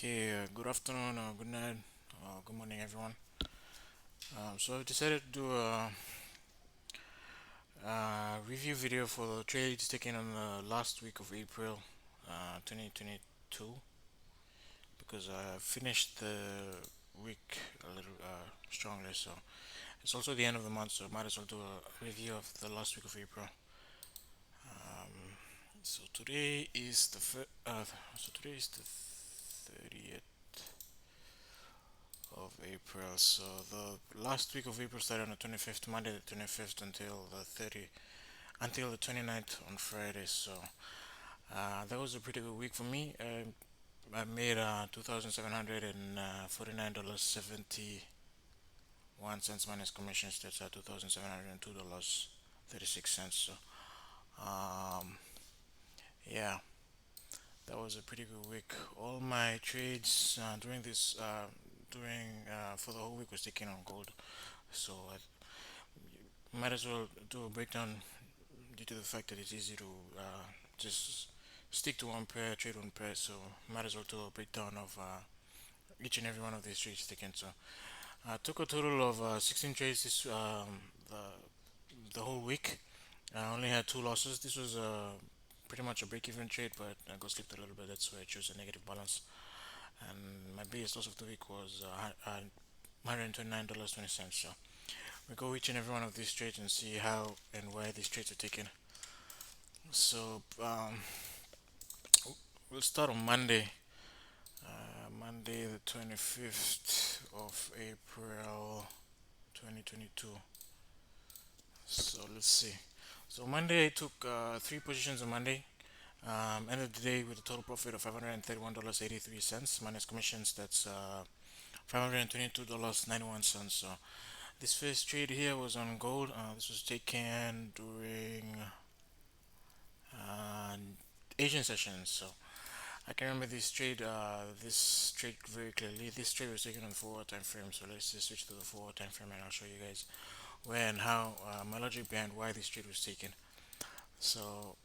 Okay, good afternoon, good night, good morning, everyone. So I decided to do a review video for the trades taken on the last week of April 2022 because I finished the week a little strongly. So it's also the end of the month, so I might as well do a review of the last week of April. Um, so today is today is the 30th of April. So the last week of April started on the 25th, Monday the 25th until the 30, until the 29th on Friday. So that was a pretty good week for me. I made $2,749.71 minus commissions. That's $2,702.36. So yeah, that was a pretty good week. All my trades during for the whole week was taken on gold. So I might as well do a breakdown due to the fact that it's easy to just stick to one pair, trade one pair. So might as well do a breakdown of each and every one of these trades taken. So I took a total of 16 trades the whole week. I only had two losses. This was pretty much a break-even trade, but I got slipped a little bit. That's why I chose a negative balance. And my biggest loss of the week was $129.20. So we go each and every one of these trades and see how and why these trades are taken. So we'll start on Monday, Monday the 25th of April 2022. So let's see. So Monday I took three positions on Monday. Ended the day with a total profit of $531.83 minus commissions. That's $522.91. So this first trade here was on gold. This was taken during uh, Asian sessions. So I can remember this trade very clearly. This trade was taken on the 4 hour time frame. So let's just switch to the 4 hour time frame and I'll show you guys where and how my logic behind why this trade was taken. So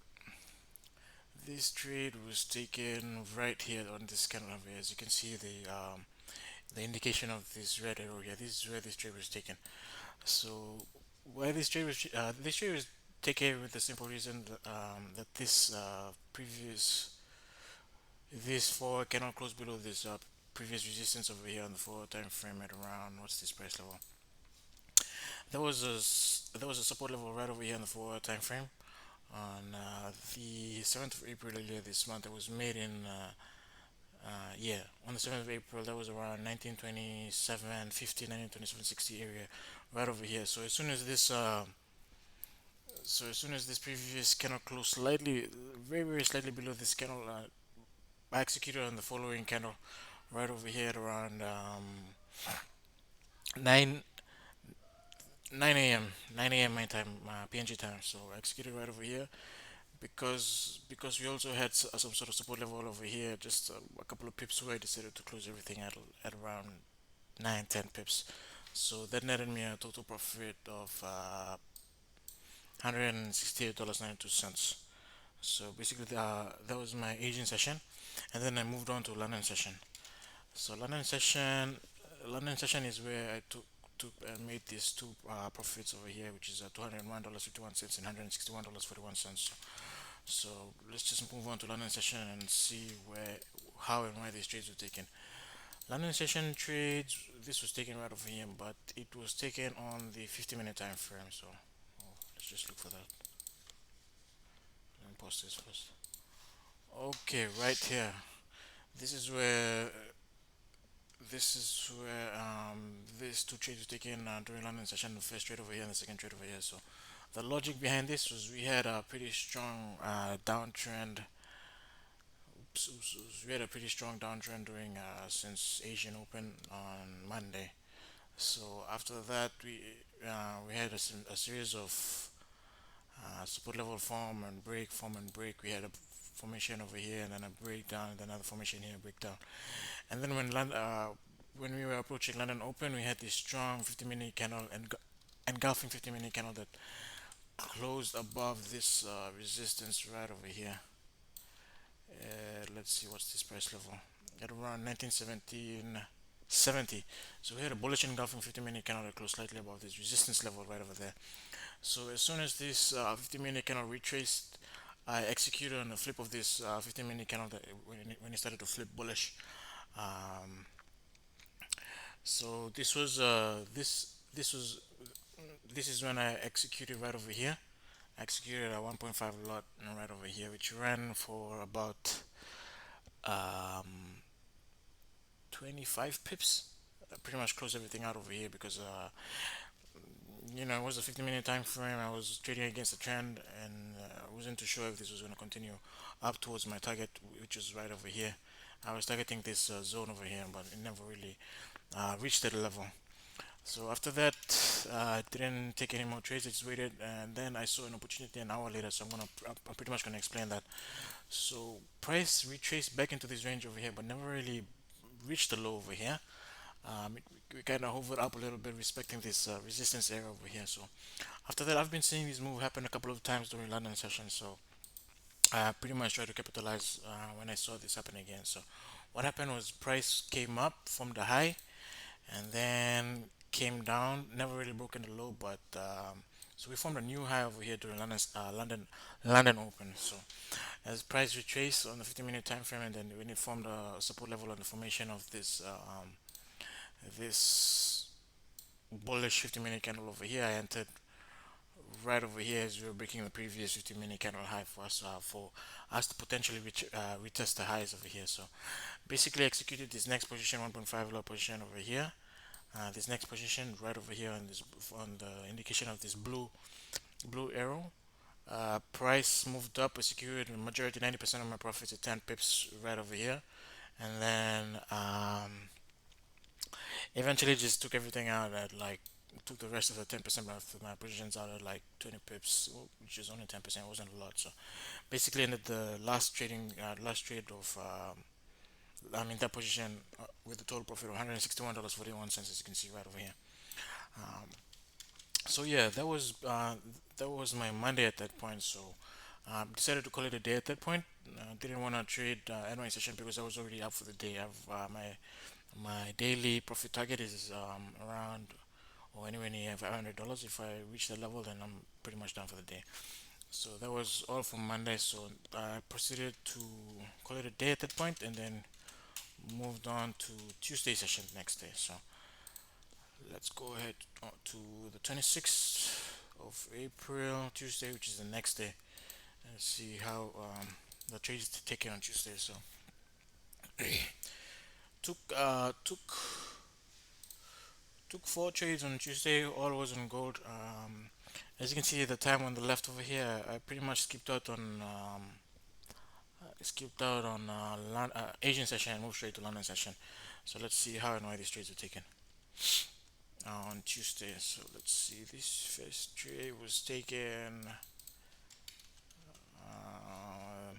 this trade was taken right here on this candle over here. As you can see, the indication of this red arrow here. This is where this trade was taken. So why this trade was taken with the simple reason that this 4 cannot close below this previous resistance over here on the 4 time frame at around what's this price level. There was a support level right over here on the 4 time frame on the 7th of April earlier this month. It was made in yeah, on the 7th of April. That was around 1927 50, 1927 60 area right over here. So as soon as this previous candle closed slightly, very slightly below this candle, I executed on the following candle right over here at around 9 9 a.m. 9 a.m. my time, PNG time. So I executed right over here because we also had some sort of support level over here, just a couple of pips away. I decided to close everything at around 9 10 pips. So that netted me a total profit of $168.92. So basically, that was my Asian session, and then I moved on to London session. So London session is where I took and made these two profits over here, which is $201.51 and $161.41. So let's just move on to London session and see how and why these trades were taken. London session trades. This was taken right over here, but it was taken on the 50-minute time frame. So let's just look for that. Let me post this first. Okay, right here. This is where these two trades were taken during London session. The first trade over here and the second trade over here. So the logic behind this was we had a pretty strong downtrend. We had a pretty strong downtrend during since Asian Open on Monday. So after that, we had a series of support level form and break. We had a formation over here, and then a breakdown, and then another formation here, breakdown. And then when we were approaching London Open, we had this strong 50-minute candle and engulfing 50-minute candle that closed above this resistance right over here. Let's see what's this price level. at around 1970. So we had a bullish engulfing 50-minute candle that closed slightly above this resistance level right over there. So as soon as this 50-minute candle retraced, I executed on the flip of this 15-minute candle that when it started to flip bullish. Um, so this is when I executed right over here. I executed a 1.5 lot right over here, which ran for about um, 25 pips. I pretty much closed everything out over here because it was a 50-minute time frame. I was trading against the trend, and I wasn't too sure if this was going to continue up towards my target, which is right over here. I was targeting this zone over here, but it never really reached that level. So after that, I didn't take any more trades. I just waited, and then I saw an opportunity an hour later. So I'm pretty much gonna explain that. So price retraced back into this range over here, but never really reached the low over here. We kind of hovered up a little bit, respecting this resistance area over here. So after that, I've been seeing this move happen a couple of times during London sessions. So I pretty much tried to capitalize when I saw this happen again. So what happened was price came up from the high and then came down. Never really broken the low, but so we formed a new high over here during London Open. So as price retraced on the 50-minute time frame, and then when it formed a support level on the formation of this bullish 50-minute candle over here, I entered right over here as we were breaking the previous 50-minute candle high for us to potentially retest the highs over here. So basically executed this next position 1.5 low position over here, this next position right over here on the indication of this blue arrow. Price moved up. I secured the majority 90% of my profits at 10 pips right over here, and then eventually just took everything out at like took the rest of the 10% of my positions out at like 20 pips, which is only 10%. It wasn't a lot. So basically ended the last trade of I'm in that position with a total profit of $161.41, as you can see right over here. Um, so yeah, that was my Monday at that point. So decided to call it a day at that point. Didn't want to trade at my session because I was already up for the day. My daily profit target is around or anywhere near $500. If I reach that level, then I'm pretty much done for the day. So that was all for Monday. So I proceeded to call it a day at that point, and then moved on to Tuesday session the next day. So let's go ahead to the 26th of April, Tuesday, which is the next day, and see how the trade is taken on Tuesday. So took uh, took took four trades on Tuesday. All was on gold. As you can see, the time on the left over here, I pretty much skipped out on Asian session and moved straight to London session. So let's see how and why these trades were taken on Tuesday. So let's see. This first trade was taken. Uh,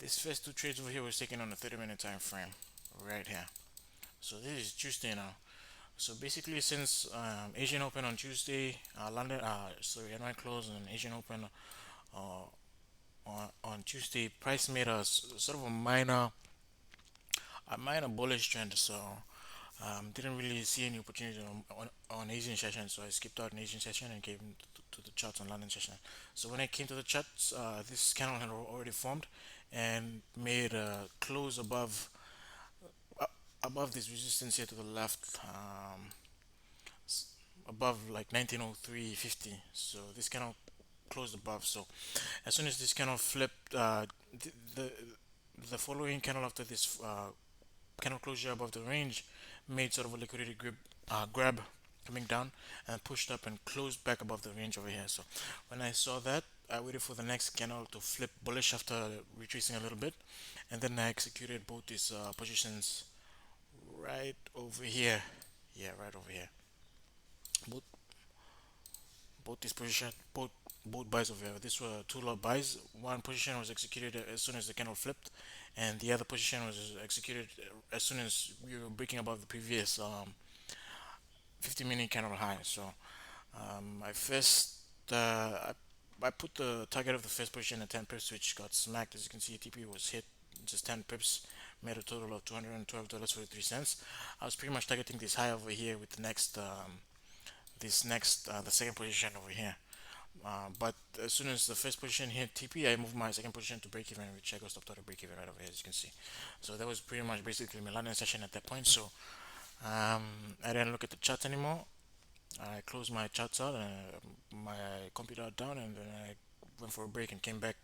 this first two trades over here was taken on a 30-minute time frame, right here. So this is Tuesday now. So basically, since Asian Open on Tuesday, NY closed and Asian Open uh, on Tuesday, price made a sort of a minor bullish trend. So didn't really see any opportunity on Asian session, so I skipped out an Asian session and came to the charts on London session. So when I came to the charts, this candle had already formed and made a close uh, above this resistance here to the left, above like 1903.50. So this candle closed above. So as soon as this candle flipped, the, the the following candle after this candle closure above the range made sort of a liquidity grab coming down and pushed up and closed back above the range over here. So when I saw that, I waited for the next candle to flip bullish after retracing a little bit, and then I executed both these positions right over here. Yeah, right over here. Both both these position both buys over here. These were two lot buys. One position was executed as soon as the candle flipped, and the other position was executed as soon as we were breaking above the previous 50-minute candle high. So I first I put the target of the first position at 10 pips, which got smacked. As you can see, TP was hit just 10 pips, made a total of $212.43. I was pretty much targeting this high over here with the next the second position over here. But as soon as the first position hit TP, I moved my second position to break even, which I got stopped at a break even right over here, as you can see. So that was pretty much basically my landing session at that point. So I didn't look at the chart anymore. I closed my charts out and my computer down, and then I went for a break and came back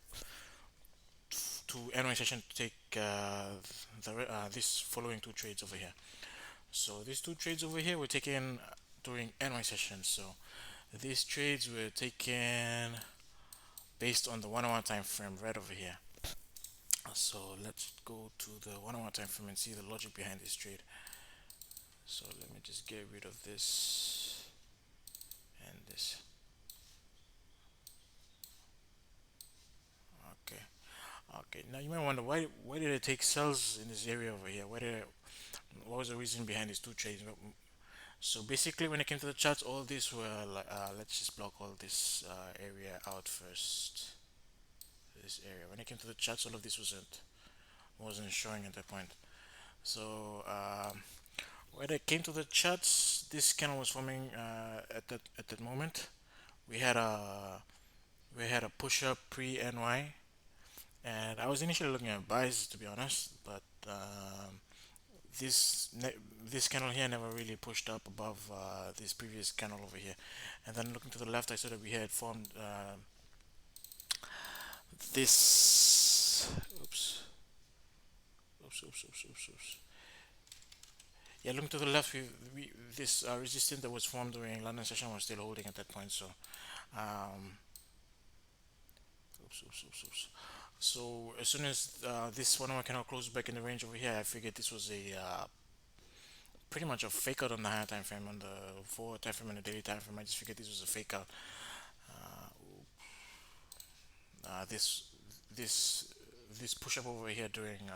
to NY session to take this following two trades over here. So these two trades over here were taken during NY session. So these trades were taken based on the 1 hour time frame right over here. So let's go to the 1 hour time frame and see the logic behind this trade. So let me just get rid of this and this. Okay. Okay. Now you might wonder why did I take sells in this area over here? What was the reason behind these two trades? So basically, when it came to the charts, all these were like let's just block all this area out first. This area. When it came to the charts, all of this wasn't showing at that point. So when it came to the charts, this candle was forming at that moment. We had a we had a push up pre NY, and I was initially looking at buys to be honest, but this this candle here never really pushed up above this previous candle over here. And then looking to the left, I saw that we had formed this. Oops, oops. Yeah, looking to the left, we this resistance that was formed during London session was still holding at that point. So, um, oops. So as soon as this 1 hour cannot close back in the range over here, I figured this was a pretty much a fake out on the higher time frame, on the 4 time frame and the daily time frame. I just figured this was a fake out. This this this push up over here during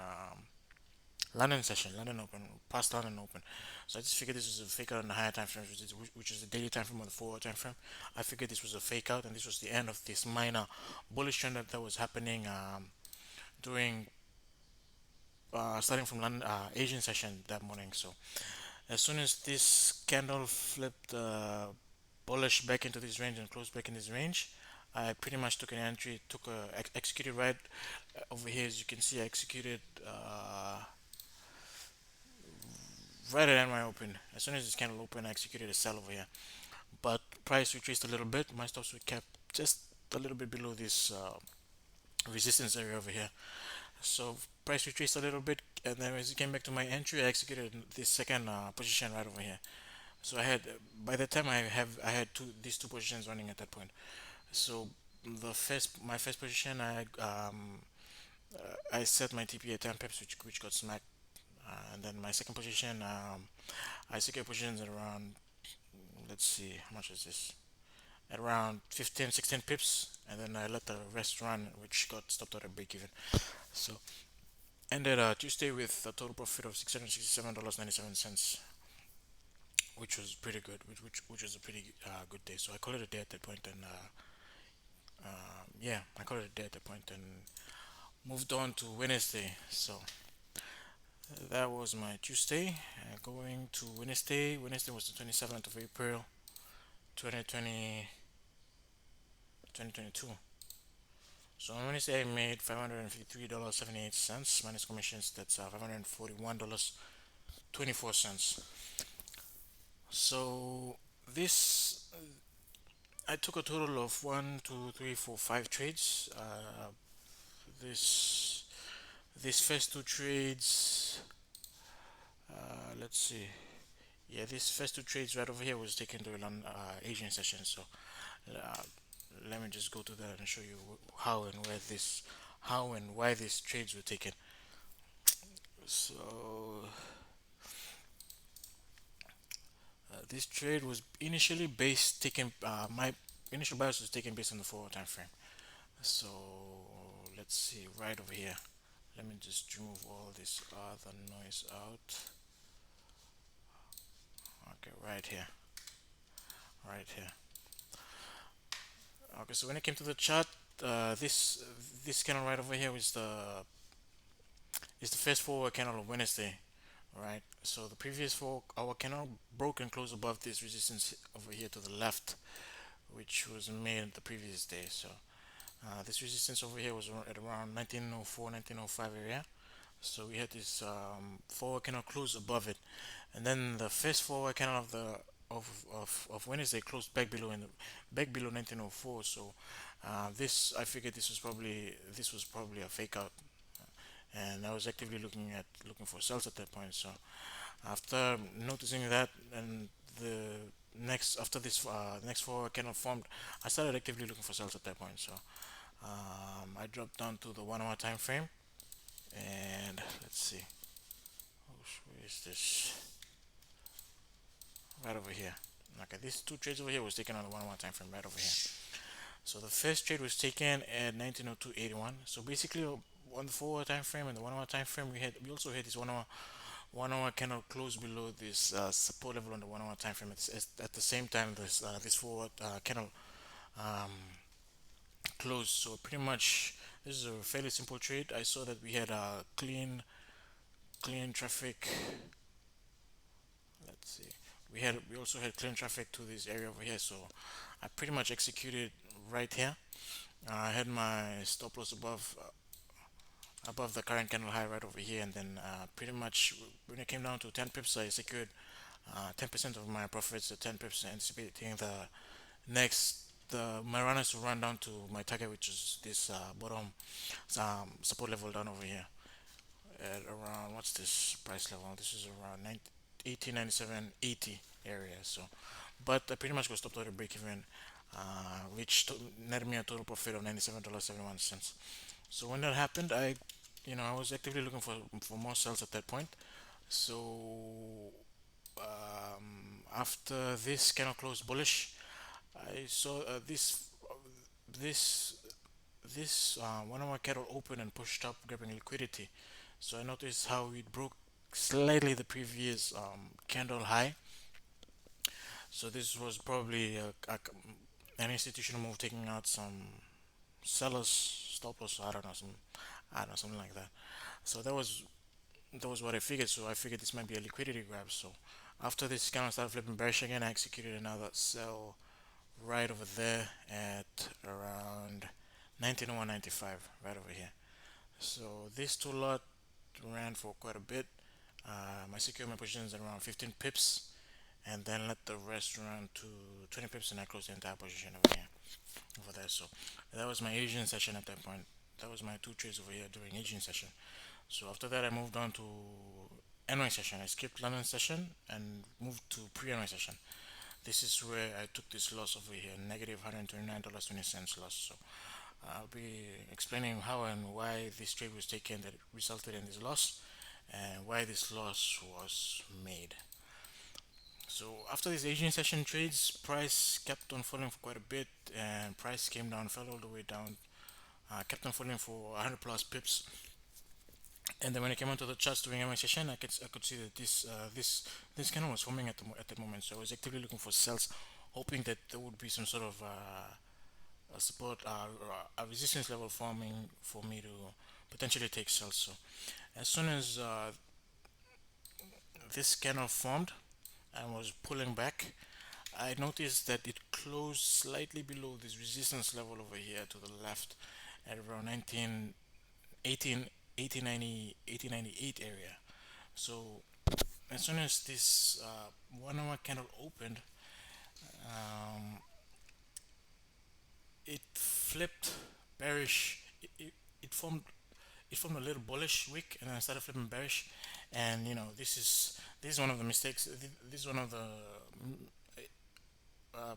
London session, London Open, past London Open. So I just figured this was a fake out on the higher time frame, which is the daily time frame or the 4 time frame. I figured this was a fake out, and this was the end of this minor bullish trend that was happening during starting from London Asian session that morning. So as soon as this candle flipped bullish back into this range and closed back in this range, I pretty much took an entry, executed right over here. As you can see, I executed right at my open. As soon as this candle opened, I executed a sell over here. But price retraced a little bit. My stops were kept just a little bit below this resistance area over here. So price retraced a little bit, and then as it came back to my entry, I executed this second position right over here. So I had by the time I had these two positions running at that point. So my first position, I set my TP at 10 pips, which got smacked. And then my second position, I secured positions at around, let's see, how much is this? At around 15, 16 pips, and then I let the rest run, which got stopped at a break even. So ended Tuesday with a total profit of $667.97, which was pretty good, which was a pretty good day. So I called it a day at that point, and yeah, I called it a day at that point, and moved on to Wednesday. So that was my Tuesday. Going to Wednesday. Wednesday was the 27th of April, 2020, 2022. So on Wednesday, I made $553.78 minus commissions. That's $541.24. So this, I took a total of one, two, three, four, five trades. This these first two trades, let's see. Yeah, these first two trades right over here was taken during an Asian session. So uh, let me just go to that and show you how and why these trades were taken. So this trade was initially based taken. My initial bias was taken based on the 4 time frame. So let's see right over here. Let me just remove all this other noise out. Okay, right here. Okay, so when it came to the chart, this candle right over here it's the first 4 hour candle of Wednesday, right? So the previous 4 hour candle broke and closed above this resistance over here to the left, which was made the previous day. So this resistance over here was at around 1904, 1905 area. So we had this 4 hour candle close above it, and then the first 4 hour candle of the of Wednesday closed back below 1904. So this I figured this was probably a fake out, and I was actively looking for sales at that point. So after noticing that, and the next after this next 4 hour candle formed, I started actively looking for sales at that point. So I dropped down to the 1 hour time frame, and let's see, where is this? Right over here. Okay, these two trades over here was taken on the 1 hour time frame right over here. So the first trade was taken at 1902.81. So basically, on the 4 hour time frame and the 1 hour time frame, we also had this 1 hour candle close below this support level on the 1 hour time frame. At the same time, this 4 hour candle um, closed. So pretty much, this is a fairly simple trade. I saw that we had a clean traffic. Let's see. We also had clean traffic to this area over here. So I pretty much executed right here. I had my stop loss above the current candle high right over here, and then pretty much when it came down to 10 pips, I secured 10% of my profits at 10 pips, anticipating the next the my runners to run down to my target, which is this bottom support level down over here at around, what's this price level? This is around 1897.80 area. So but I pretty much got stopped at a break even, which netted me a total profit of $97.71. So when that happened, I was actively looking for more sales at that point. So after this candle closed bullish, I saw this this 1 hour candle open and pushed up, grabbing liquidity. So I noticed how it broke slightly the previous candle high. So this was probably an institutional move, taking out some sellers stop loss. I don't know, something like that. So that was what I figured. So I figured this might be a liquidity grab. So after this kind of started flipping bearish again, I executed another sell right over there at around 1901.95, right over here. So this two lot ran for quite a bit. I secured my positions at around 15 pips, and then let the rest run to 20 pips, and I closed the entire position over here, over there. So that was my Asian session at that point. That was my two trades over here during Asian session. So after that, I moved on to NY session. I skipped London session and moved to pre-NY session. This is where I took this loss over here, negative $129.20 loss. So I'll be explaining how and why this trade was taken that resulted in this loss, and why this loss was made. So after this Asian session trades, price kept on falling for quite a bit, and price came down, fell all the way down, kept on falling for 100 plus pips. And then when it came onto the charts during my session, I could see that this candle was forming at that moment. So I was actively looking for sales, hoping that there would be some sort of a support, a resistance level forming for me to potentially take sales. So as soon as this candle formed and was pulling back, I noticed that it closed slightly below this resistance level over here to the left at around 18, 1898 area. So as soon as this 1 hour candle opened, um, it flipped bearish. It formed a little bullish wick, and then I started flipping bearish. And this is one of the mistakes. This is one of the uh,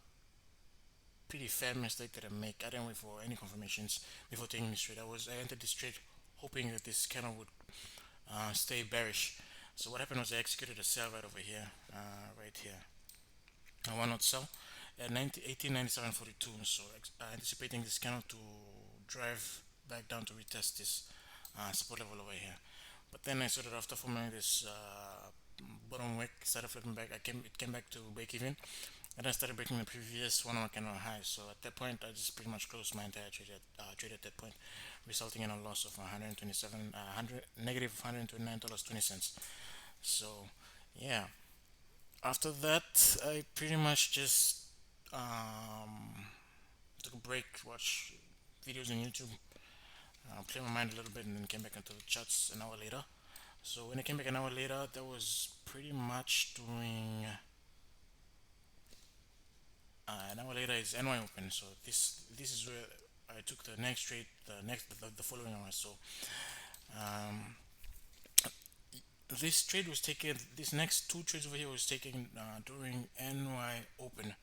pretty fair mistake that I make. I didn't wait for any confirmations before taking this trade. I entered this trade hoping that this candle would stay bearish. So what happened was I executed a sell right over here, right here. I want not sell at 1897.42. So anticipating this candle to drive back down to retest this support level over here. But then I saw that after forming this bottom wick, started flipping back. It came back to break even, and I started breaking the previous 1 hour candle high. So at that point, I just pretty much closed my entire trade at that point, resulting in a loss of 127, 100 negative $129.20. So yeah, after that, I pretty much just took a break, watch videos on YouTube, clear my mind a little bit, and then came back into the charts an hour later. So when I came back an hour later, that was pretty much during an hour later is NY Open. So this is where I took the next trade, the following hour. So um, this trade was taken. This next two trades over here was taken during NY Open,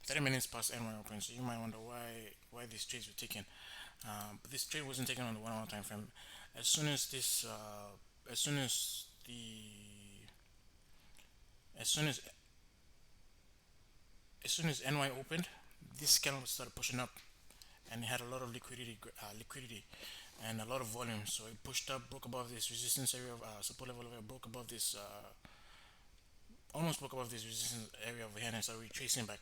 30 minutes past NY Open. So you might wonder why these trades were taken. But this trade wasn't taken on the 1 hour time frame. As soon as this, as soon as the, as soon as soon as NY opened, this candle started pushing up, and it had a lot of liquidity, and a lot of volume. So it pushed up, broke above this resistance area of support level over here, broke above this, almost broke above this resistance area over here, and started retracing back.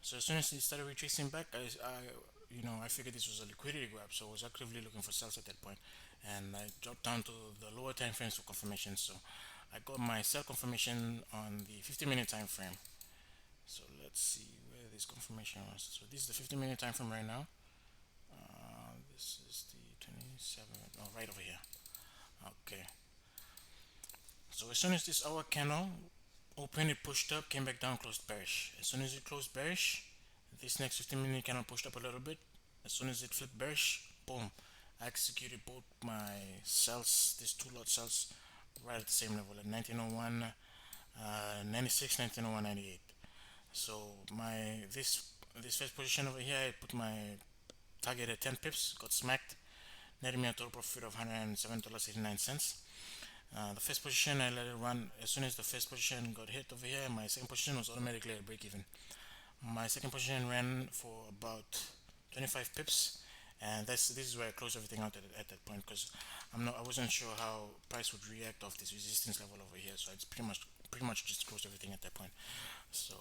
So as soon as it started retracing back, I figured this was a liquidity grab, so I was actively looking for sales at that point, and I dropped down to the lower time frames for confirmation. So I got my sell confirmation on the 50-minute time frame. So let's see where this confirmation was. So this is the 50-minute time frame right now. This is the 27th. Oh, right over here. Okay. So as soon as this hour candle opened, it pushed up, came back down, closed bearish. As soon as it closed bearish, this next 15-minute candle pushed up a little bit. As soon as it flipped bearish, boom, I executed both my sells, these two lot sells, right at the same level at 1901, 96, 1901, 98. So this first position over here, I put my target at 10 pips, got smacked, netting me a total profit of $107.89. The first position, I let it run. As soon as the first position got hit over here, my second position was automatically at break even. My second position ran for about 25 pips, and this is where I closed everything out at that point, because I wasn't sure how price would react off this resistance level over here. So it's pretty much just closed everything at that point. So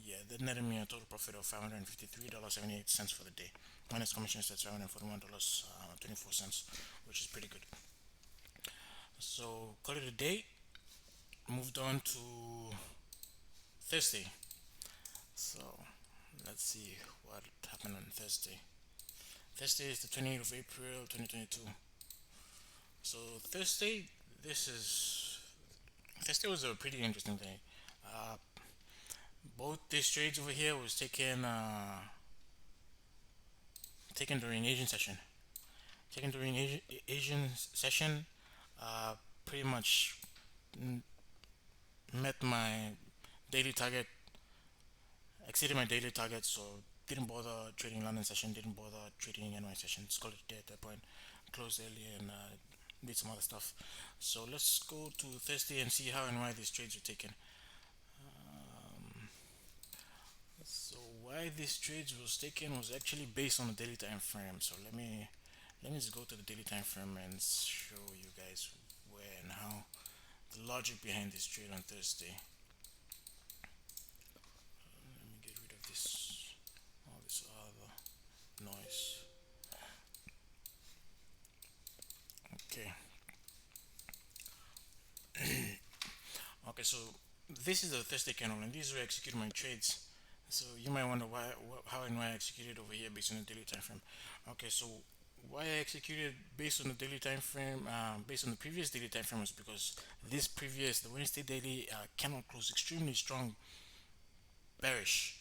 yeah, that netted me a total profit of $553.78 for the day, minus commissions. That's $541.24, which is pretty good. So call it a day. Moved on to Thursday. So let's see what happened on Thursday. Thursday is the 28th of April 2022. So this is Thursday was a pretty interesting day. Uh, both these trades over here was taken during Asian session. Taken during Asian session, uh, pretty much met my daily target, exceeded my daily target. So didn't bother trading London session, didn't bother trading NY session. Just called it a day at that point. Closed early and did some other stuff. So let's go to Thursday and see how and why these trades were taken. So why these trades was taken was actually based on the daily time frame. So let me just go to the daily time frame and show you guys where and how the logic behind this trade on Thursday. Let me get rid of all this other noise. Okay. Okay, so this is the Thursday candle, and this is where I execute my trades. So you might wonder how and why I executed over here based on the daily time frame. Okay, so why I executed based on the daily time frame, based on the previous daily time frame, was because the Wednesday daily candle closed extremely strong bearish.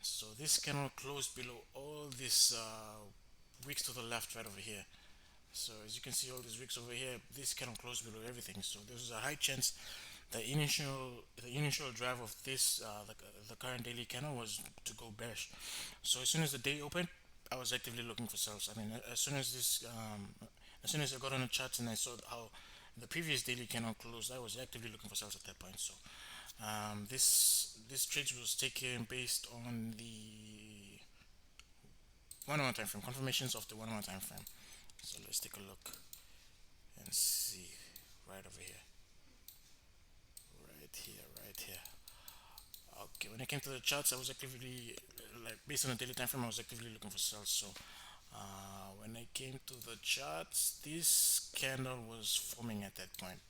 So this candle closed below all these wicks to the left right over here. So as you can see, all these wicks over here, this candle closed below everything. So there's a high chance the initial drive of the current daily candle was to go bearish. So as soon as the day opened, I was actively looking for sales. I mean, as soon as I got on the charts and I saw how the previous daily candle closed, I was actively looking for sales at that point. So this trade was taken based on the 1 hour time frame, confirmations of the 1 hour time frame. So let's take a look and see right over here, right here. Okay, when it came to the charts, I was actively, like, based on the daily time frame, I was actively looking for sales. So when I came to the charts, this candle was forming at that point.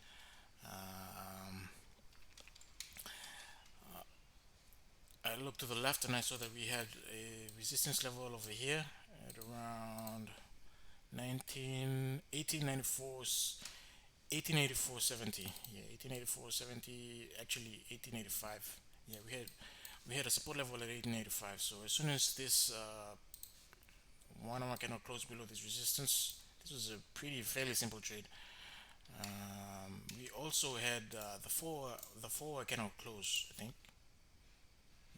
Um, I looked to the left and I saw that we had a resistance level over here at around 19, 1894, 1884.70. Yeah, 1884.70, actually 1885. Yeah, we had a support level at 1885. So as soon as this 1 hour cannot close below this resistance, this was a pretty fairly simple trade. We also had the 4 hour cannot close, I think.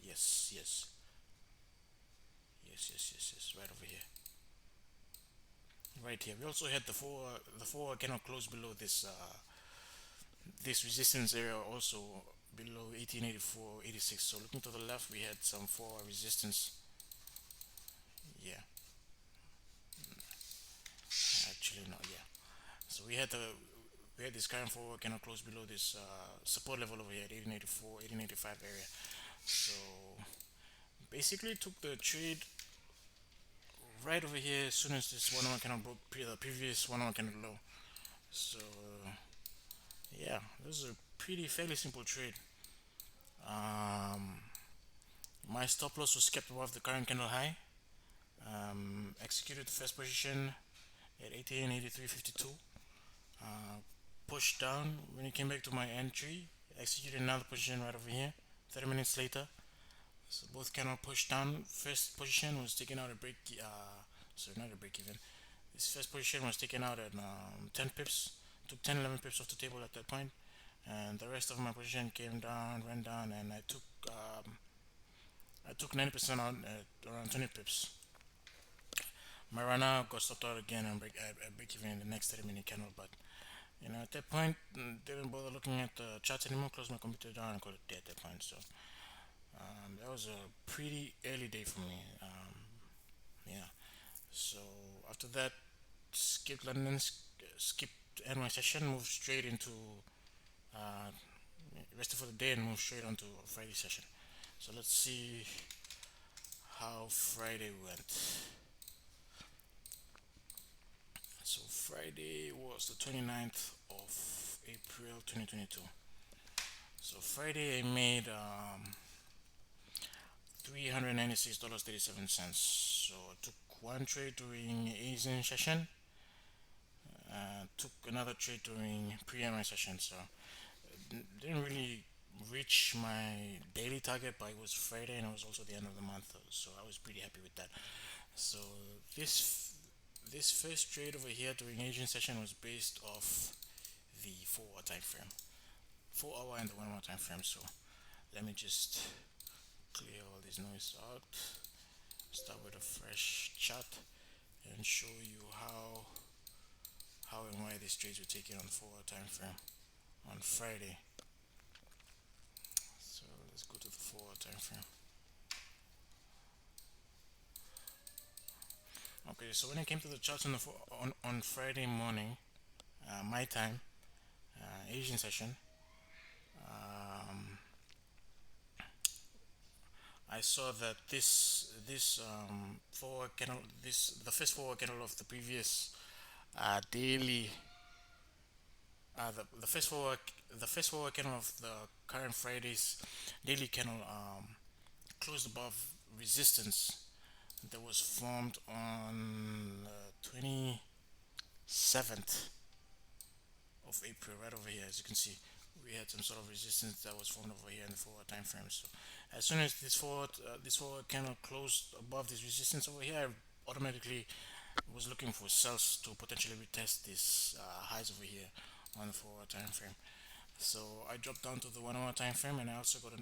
Yes, yes, yes, right over here, right here. We also had the 4 hour cannot close below this resistance area, also below 1884.86. So looking to the left, we had some 4 hour resistance. Yeah, actually no, yeah. So we had this current 4 hour cannot close below this support level over here at 1884, 1885 area. So basically took the trade right over here as soon as this 1 hour candle broke the previous 1 hour candle low. So yeah, this is a pretty fairly simple trade. Um, my stop loss was kept above the current candle high. Executed the first position at 1883.52. Pushed down when it came back to my entry. Executed another position right over here. 30 minutes later, so both candle pushed down. First position was taken out at break. Sorry, not a break even. This first position was taken out at 10 pips. Took 10, 11 pips off the table at that point, and the rest of my position came down, ran down, and I took 90% out at around 20 pips. My runner got stopped out again and break even in the next 30-minute candle, but at that point, didn't bother looking at the charts anymore. Closed my computer down and called it day at that point. So that was a pretty early day for me. Yeah. So after that, skipped London, skipped NY session, moved straight into uh, rested for the day and moved straight onto Friday session. So let's see how Friday went. So Friday was the 29th of April 2022. So Friday I made $396.37. So I took one trade during Asian session, took another trade during pre-MI session. So didn't really reach my daily target, but it was Friday and it was also the end of the month, so I was pretty happy with that. So this first trade over here during Asian session was based off the 4 hour time frame, 4 hour and the 1 hour time frame. So let me just clear all this noise out. Start with a fresh chart and show you how and why these trades were taken on 4 hour time frame on Friday. So let's go to the 4 hour time frame. Okay, so when it came to the charts on Friday morning, my time, Asian session, um, I saw that this 4 hour candle, this the first 4 hour candle of the previous daily, the first 4 hour candle of the current Friday's daily candle closed above resistance that was formed on 27th of April, right over here. As you can see, we had some sort of resistance that was formed over here in the 4 hour time frame. So as soon as this 4 hour candle closed above this resistance over here, I automatically was looking for sales to potentially retest this highs over here on the 4 hour time frame. So I dropped down to the 1 hour time frame, and I also got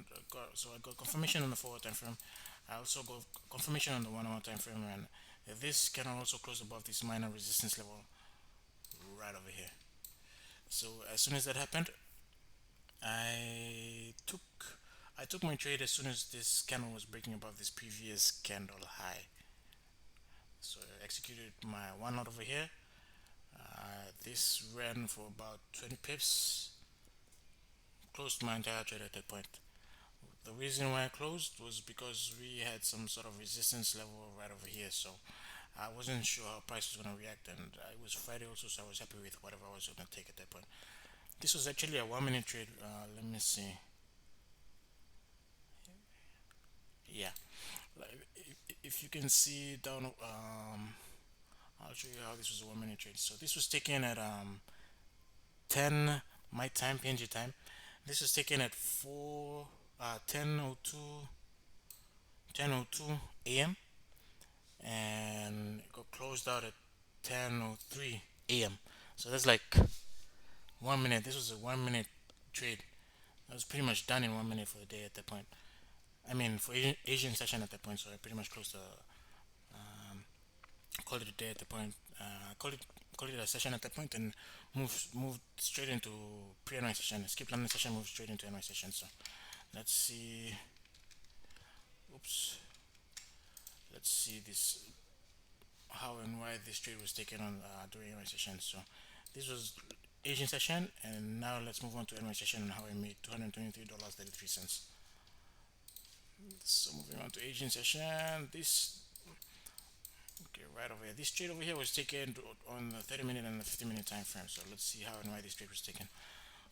confirmation on the 4 hour time frame. I also got confirmation on the 1 hour time frame, and this can also close above this minor resistance level right over here. So as soon as that happened, I took I took my trade as soon as this candle was breaking above this previous candle high. So I executed my one lot over here. This ran for about 20 pips, closed my entire trade at that point. The reason why I closed was because we had some sort of resistance level right over here, so I wasn't sure how price was gonna react, and it was Friday also, so I was happy with whatever I was gonna take at that point. This was actually a 1 minute trade. Let me see. Yeah, like, if you can see down, I'll show you how this was a 1 minute trade. So this was taken at 10 my time, PNG time. This was taken at 4 10:02 a.m. and it got closed out at 10:03 a.m. So that's like 1 minute. This was a 1 minute trade. I was pretty much done in 1 minute for the day at that point. I mean, for Asian session at that point, so I pretty much closed the called it a day at the point. Called it a session at that point, and moved straight into pre-NY session. Skip London session, moved straight into NY session. So let's see. Oops. Let's see this how and why this trade was taken on during NY session. So this was Asian session, and now let's move on to NY session and how I made $223.33. So moving on to Asian session, this okay right over here. This trade over here was taken on the 30-minute and the 50-minute time frame. So let's see how and why this trade was taken.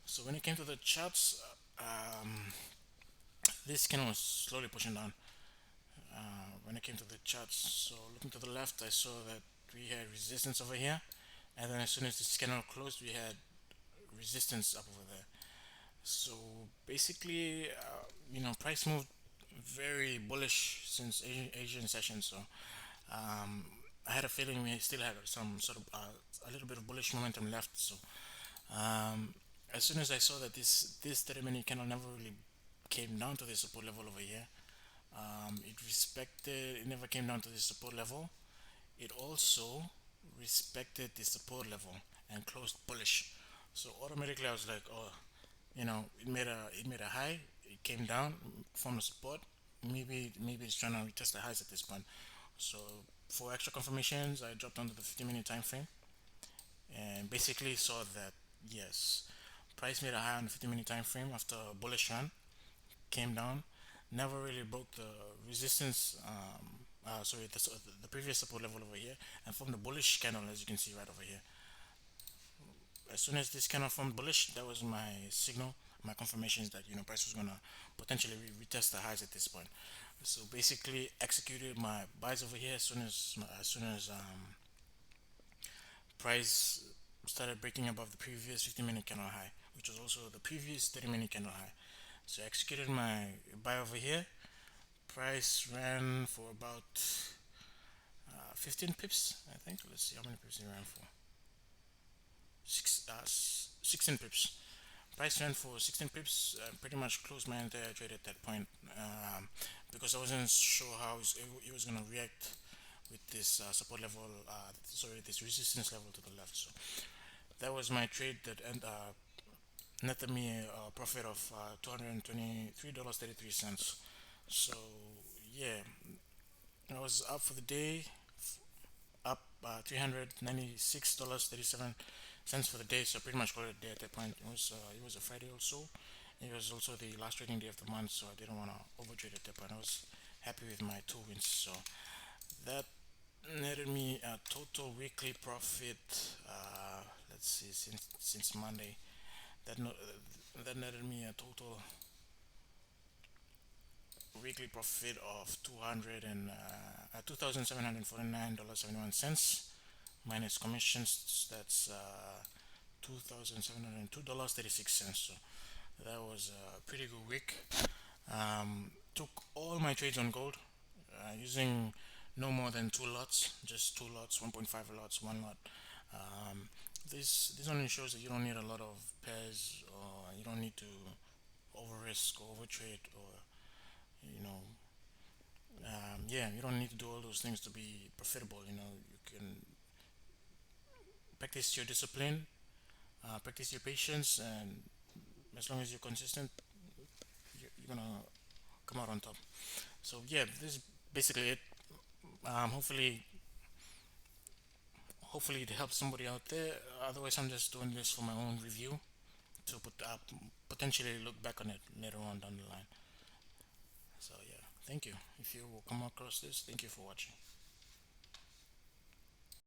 So when it came to the charts, this candle was slowly pushing down. When it came to the charts, so looking to the left, I saw that we had resistance over here, and then as soon as this candle closed, we had resistance up over there. So basically, price moved very bullish since Asian session. So I had a feeling we still had some sort of a little bit of bullish momentum left. So as soon as I saw that this 30-minute candle never really came down to the support level over here, it never came down to the support level. It also respected the support level and closed bullish. So automatically I was like, oh, it made a high, it came down from the support. Maybe it's trying to retest the highs at this point. So for extra confirmations, I dropped onto the 50-minute time frame and basically saw that yes, price made a high on the 50-minute time frame after a bullish run, came down, never really broke the resistance. Sorry, the previous support level over here, and formed a bullish candle as you can see right over here. As soon as this candle formed bullish, that was my signal, my confirmations that price was gonna potentially retest the highs at this point. So basically, executed my buys over here as soon as price started breaking above the previous 50-minute candle high, which was also the previous 30-minute candle high. So I executed my buy over here. Price ran for about 15 pips, I think. Let's see how many pips it ran for. 16 pips. Price ran for 16 pips. Pretty much closed my entire trade at that point because I wasn't sure how it was going to react with this support level, this resistance level to the left. So that was my trade that netted me a profit of $223.33. So yeah, I was up for the day, up $396.37 for the day. So pretty much called it a day at that point. It was a Friday also. It was also the last trading day of the month, so I didn't want to overtrade at that point. I was happy with my two wins. So that netted me a total weekly profit. Let's see, since Monday, that no, that netted me a total weekly profit of 2,749.71 minus commissions. That's $2,702.36. So that was a pretty good week. Took all my trades on gold using no more than two lots, just two lots, 1.5 lots, one lot. Um, this only shows that you don't need a lot of pairs, or you don't need to over risk or over trade, or you know yeah, you don't need to do all those things to be profitable. You can practice your discipline, practice your patience, and as long as you're consistent, you're gonna come out on top. So yeah, this is basically it. Hopefully, it helps somebody out there. Otherwise, I'm just doing this for my own review to potentially look back on it later on down the line. So yeah, thank you. If you will come across this, thank you for watching.